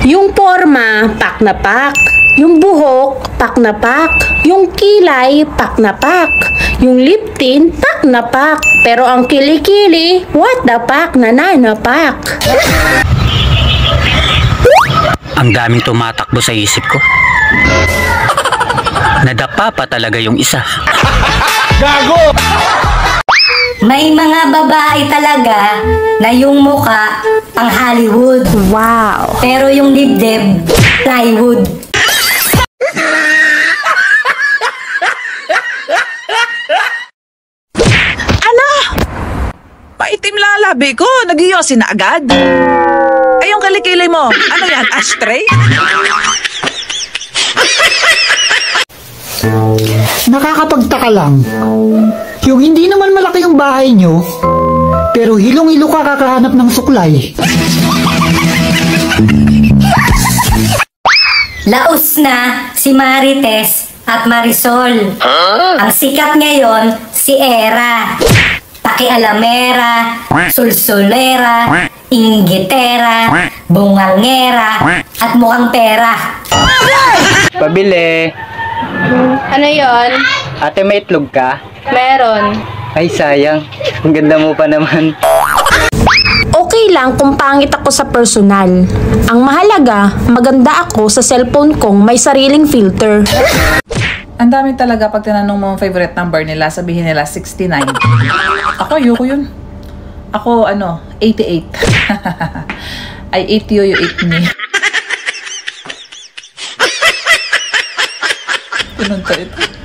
Yung forma, pak na pak. Yung buhok, pak na pak. Yung kilay, pak na pak. Yung lip tint, pak na pak. Pero ang kilikili, what the pak, nananapak. Ang daming tumatakbo sa isip ko. Nadapa pa talaga yung isa. Gago! May mga babae talaga na yung muka pang Hollywood. Wow. Pero yung dibdib, plywood. Ala! Paitim lalabi ko. Nagiyosin na agad. Ay, yung kilikili mo. Ano yan? Ashtray? Nakakapagtaka lang. Yung hindi naman malaki yung bahay nyo, pero hilong-hilo ka kakahanap ng suklay. Laos na si Marites at Marisol. Ang sikat ngayon, si Era. Pakialamera, sulsulera, inggitera, bungangera, at mukhang pera. Pabili. Ano yon? Ate, may itlog ka? Meron. Ay, sayang. Ang ganda mo pa naman. Okay lang kung pangit ako sa personal. Ang mahalaga, maganda ako sa cellphone kong may sariling filter. Ang dami talaga pag tinanong mo ang favorite number nila, sabihin nila 69. Ako, ayoko yun. Ako, 88. I ate you, you ate me. Ganun to ito.